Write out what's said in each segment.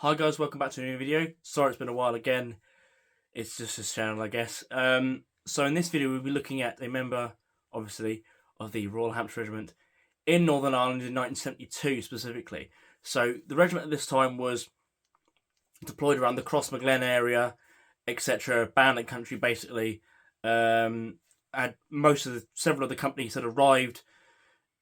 Hi guys, welcome back to a new video. Sorry it's been a while again. It's just this channel, I guess. So in this video we'll be looking at a member, obviously, of the Royal Hampshire Regiment in Northern Ireland in 1972 specifically. So the regiment at this time was deployed around the Crossmaglen area, etc. Bandit country basically. And several of the companies had arrived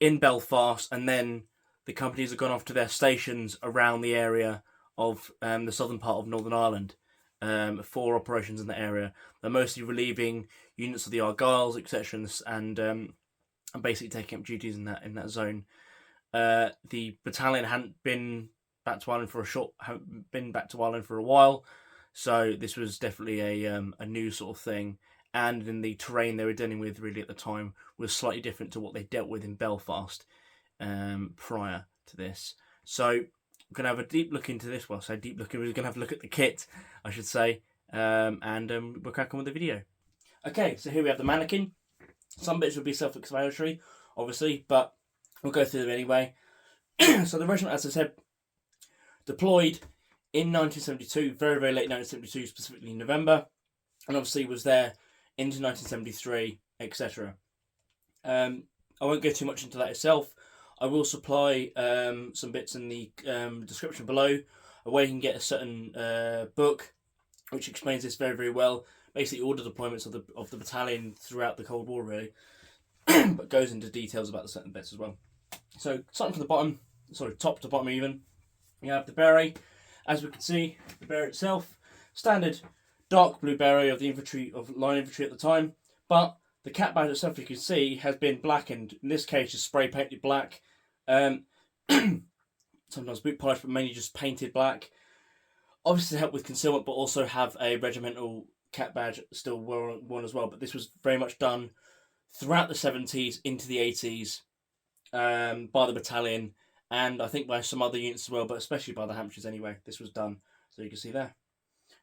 in Belfast, and then the companies had gone off to their stations around the area of the southern part of Northern Ireland for operations in the area. They're mostly relieving units of the Argylls, etc., and basically taking up duties in that zone. The battalion hadn't been back to Ireland for a while, so this was definitely a new sort of thing. And in the terrain they were dealing with really at the time was slightly different to what they dealt with in Belfast prior to this. So we're going to have a deep look into this. Well, I say deep look, we're going to have a look at the kit, I should say, and we'll crack on with the video. Okay, so here we have the mannequin. Some bits will be self-explanatory, obviously, but we'll go through them anyway. So the regiment, as I said, deployed in 1972, very, very late 1972, specifically in November, and obviously was there into 1973, etc. I won't go too much into that itself. I will supply some bits in the description below where you can get a certain book which explains this very, very well. Basically, all the deployments of the battalion throughout the Cold War, really, but goes into details about the certain bits as well. So, starting from the bottom, top to bottom even, you have the beret. As we can see, the beret itself, standard dark blue beret of the infantry, of line infantry at the time, but the cap badge itself, you can see, has been blackened. In this case, just spray painted black. Sometimes boot polished, but mainly just painted black. Obviously to help with concealment, but also have a regimental cap badge still worn as well. But this was very much done throughout the 70s into the 80s by the battalion, and I think by some other units as well, but especially by the Hampshires anyway. This was done, so you can see there.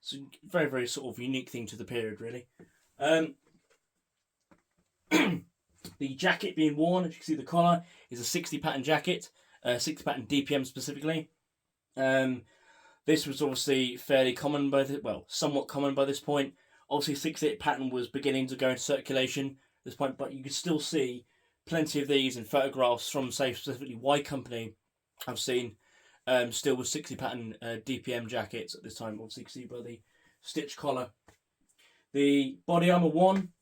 So very, very sort of unique thing to the period, really. The jacket being worn, as you can see, the collar is a 60 pattern jacket, 60 pattern DPM specifically. This was obviously fairly common somewhat common by this point. Obviously, 68 pattern was beginning to go into circulation at this point, but you could still see plenty of these in photographs from, say, specifically Y Company. I've seen still with 60 pattern DPM jackets at this time. Obviously, you can see by the stitch collar. The body armour 1,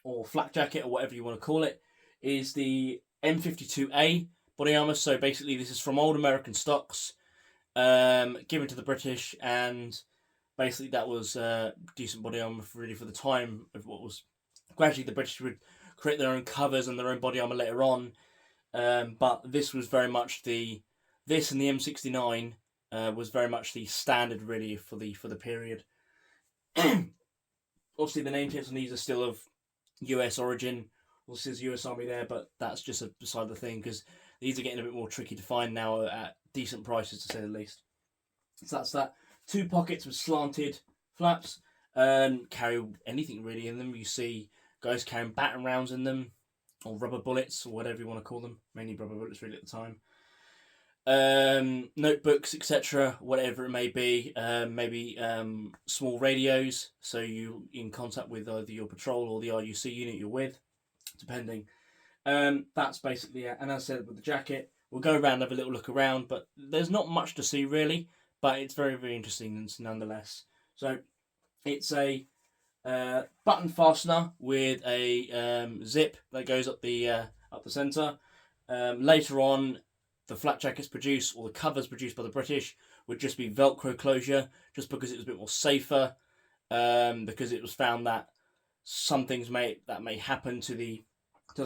or flak jacket, or whatever you want to call it, is the M52A body armour. So basically this is from old American stocks, given to the British, and basically that was decent body armour really for the time of what was. Gradually the British would create their own covers and their own body armour later on, but this was very much this and the M69 was very much the standard really for the period. Obviously the name tags on these are still of US origin. Well, it says US Army there, but that's just beside the thing, because these are getting a bit more tricky to find now at decent prices, to say the least. So that's that. 2 pockets with slanted flaps. Carry anything really in them. You see guys carrying baton rounds in them, or rubber bullets, or whatever you want to call them. Mainly rubber bullets really at the time. Notebooks, etc., whatever it may be. Maybe small radios, so you in contact with either your patrol or the RUC unit you're with, depending. That's basically it. And as I said, with the jacket, we'll go around and have a little look around, but there's not much to see really, but it's very, very interesting nonetheless. So it's a button fastener with a zip that goes up the centre. Later on, the flak jackets produced, or the covers produced by the British, would just be Velcro closure, just because it was a bit more safer, because it was found that some things may happen to the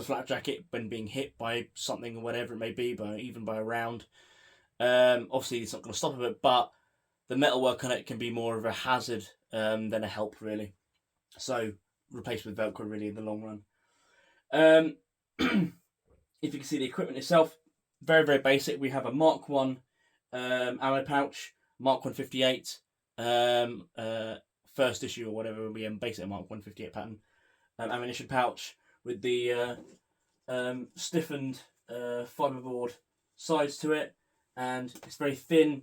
flak jacket when being hit by something or whatever it may be, even by a round. Obviously, it's not going to stop it, but the metalwork on it can be more of a hazard than a help, really. So, replaced with Velcro, really, in the long run. If you can see the equipment itself, very, very basic. We have a Mark 1 ammo pouch, Mark 158, first issue or whatever will be basically a Mark 158 pattern ammunition pouch with the stiffened fiberboard sides to it, and it's very thin.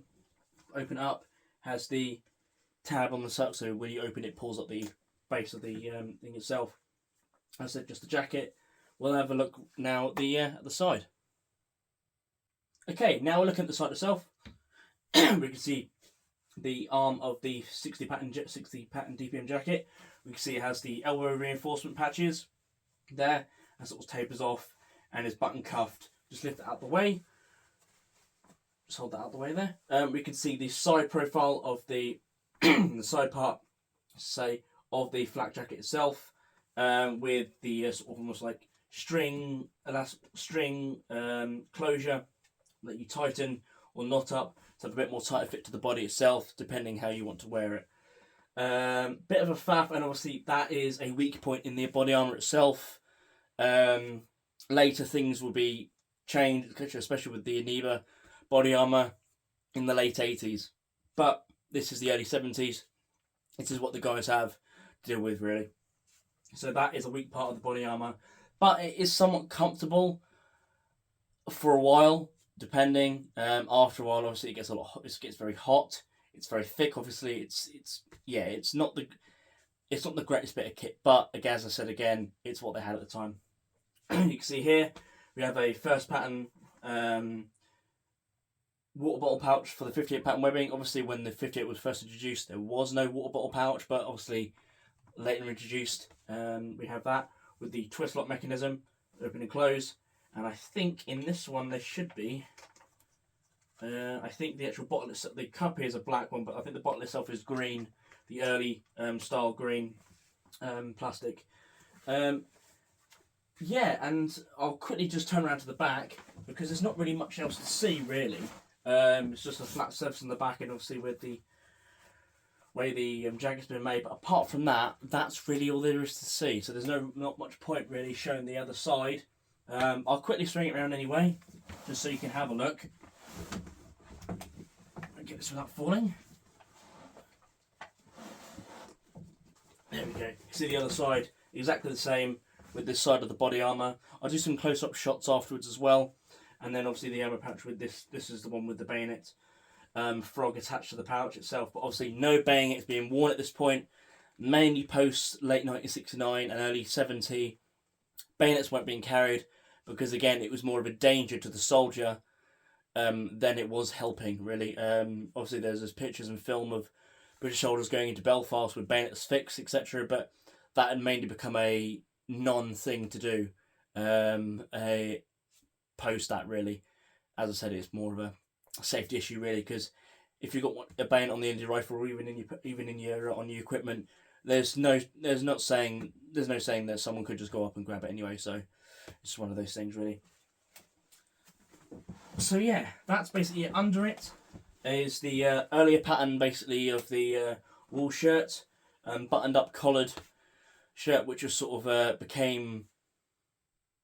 Open up, has the tab on the side, so when you open it, pulls up the base of the thing itself. As I said, just the jacket. We'll have a look now at the side. Okay, now we're looking at the side itself. We can see the arm of the 60 pattern DPM jacket. We can see it has the elbow reinforcement patches there, and sort of tapers off, and is button cuffed. Just lift it out the way. Just hold that out the way there. We can see the side profile of the the side part, say, of the flak jacket itself, with the sort of almost like string closure that you tighten or knot up to have a bit more tighter fit to the body itself, depending how you want to wear it. Bit of a faff, and obviously that is a weak point in the body armour itself. Later things will be changed, especially with the Aniba body armour in the late 80s. But this is the early 70s. This is what the guys have to deal with, really. So that is a weak part of the body armour. But it is somewhat comfortable for a while, depending. After a while, obviously, it gets very hot. It's very thick, obviously. It's not the greatest bit of kit, but again, as I said again, it's what they had at the time. You can see here we have a first pattern water bottle pouch for the 58 pattern webbing. Obviously, when the 58 was first introduced, there was no water bottle pouch, but obviously later introduced, we have that with the twist lock mechanism, open and close. And I think in this one there should be. I think the actual bottle itself, the cup here is a black one, but I think the bottle itself is green, the early style green plastic. Yeah, and I'll quickly just turn around to the back because there's not really much else to see really. It's just a flat surface on the back, and obviously with the way the jacket's been made. But apart from that, that's really all there is to see. So there's not much point really showing the other side. I'll quickly swing it around anyway, just so you can have a look. I'll get this without falling. There we go. You see the other side, exactly the same with this side of the body armour. I'll do some close-up shots afterwards as well. And then obviously the ammo pouch with this is the one with the bayonet frog attached to the pouch itself. But obviously no bayonets being worn at this point. Mainly post late 1969 and early 70, bayonets weren't being carried because again it was more of a danger to the soldier than it was helping really. Obviously there's pictures and film of British soldiers going into Belfast with bayonets fixed, etc. But that had mainly become a non-thing to do. Post that really, as I said, it's more of a safety issue really, because if you've got a bayonet on the end of your rifle or even in your on your equipment, there's no saying that someone could just go up and grab it anyway. So it's one of those things really. So yeah, that's basically it. Under it is the earlier pattern basically of the wool shirt, buttoned up collared shirt, which was sort of became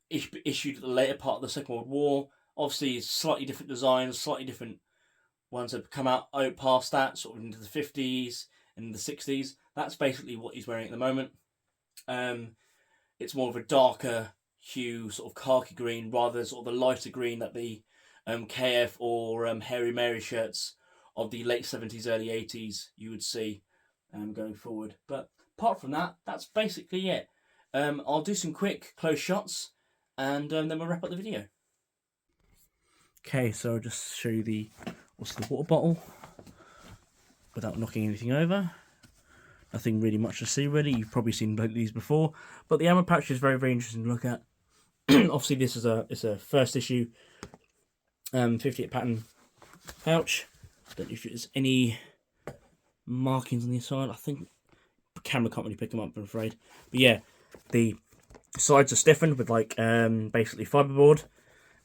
issued at the later part of the Second World War. Obviously slightly different designs, slightly different ones have come out past that, sort of into the 50s and the 60s. That's basically what he's wearing at the moment. It's more of a darker hue, sort of khaki green, rather than sort of the lighter green that the KF or Hairy Mary shirts of the late 70s, early 80s you would see going forward. But apart from that, that's basically it. I'll do some quick close shots and then we'll wrap up the video. Okay, so I'll just show you the water bottle without knocking anything over. Nothing really much to see really. You've probably seen these before, but the ammo pouch is very, very interesting to look at. Obviously, this is a first issue 58 pattern pouch. Don't know if there's any markings on the side. I think the camera can't really pick them up, I'm afraid. But yeah, the sides are stiffened with like basically fiberboard,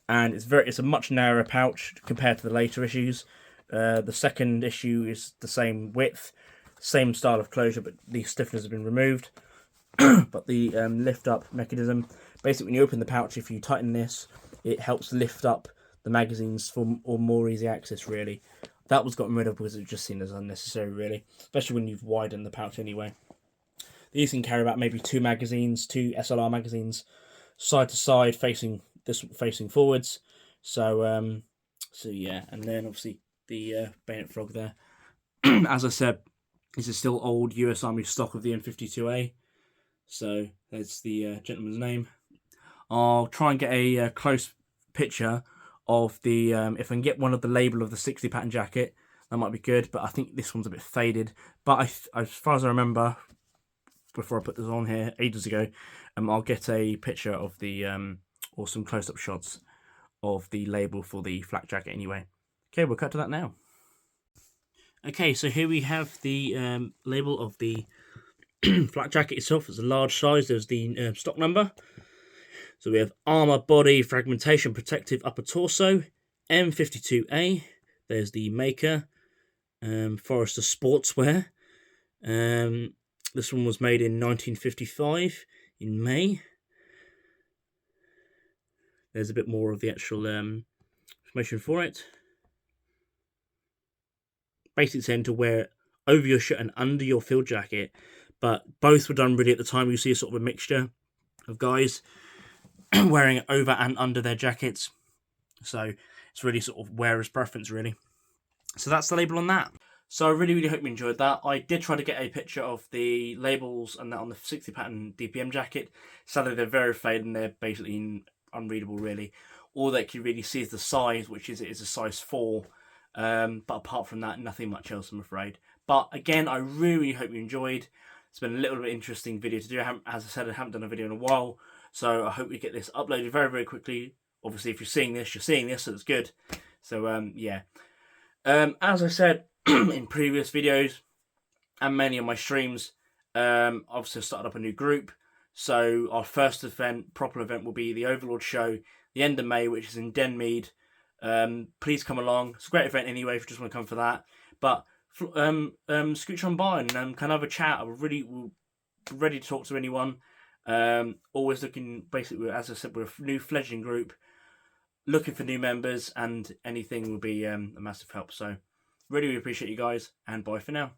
and it's a much narrower pouch compared to the later issues. The second issue is the same width, same style of closure, but the stiffeners have been removed. But the lift up mechanism, basically when you open the pouch, if you tighten this, it helps lift up the magazines for more easy access really. That was gotten rid of because it was just seen as unnecessary really, especially when you've widened the pouch anyway. These can carry about maybe two SLR magazines, side to side, facing forwards. So yeah, and then obviously the bayonet frog there. as I said, this is still old US Army stock of the M52A. So there's the gentleman's name. I'll try and get a close picture of the, if I can get one of the label of the 60 pattern jacket, that might be good, but I think this one's a bit faded. But as far as I remember, before I put this on here ages ago, I'll get a picture of the, or some close-up shots of the label for the flak jacket anyway. Okay, we'll cut to that now. Okay, so here we have the label of the flak jacket itself. It's a large size. There's the stock number. So we have armour, body, fragmentation, protective upper torso, M52A. There's the maker, Forrester Sportswear. This one was made in 1955 in May. There's a bit more of the actual information for it. Basically saying to wear it over your shirt and under your field jacket, but both were done really at the time. You see a sort of a mixture of guys wearing it over and under their jackets. So it's really sort of wearer's preference, really. So that's the label on that. So I really hope you enjoyed that. I did try to get a picture of the labels and that on the 60 pattern DPM jacket. Sadly, they're very faded and they're basically unreadable, really. All that you really see is the size, which is a size 4. But apart from that, nothing much else, I'm afraid. But again, I really hope you enjoyed. It's been a little bit interesting video to do. As I said, I haven't done a video in a while. So I hope we get this uploaded very quickly. Obviously, if you're seeing this, so it's good. So, yeah. As I said in previous videos, and many of my streams, obviously I've started up a new group. So our first event, proper event, will be the Overlord Show, the end of May, which is in Denmead. Please come along. It's a great event anyway if you just want to come for that. But scooch on by and kind of have a chat. I'm really ready to talk to anyone. Always looking, basically, as I said, we're a new fledgling group, looking for new members, and anything will be a massive help. So really appreciate you guys, and bye for now.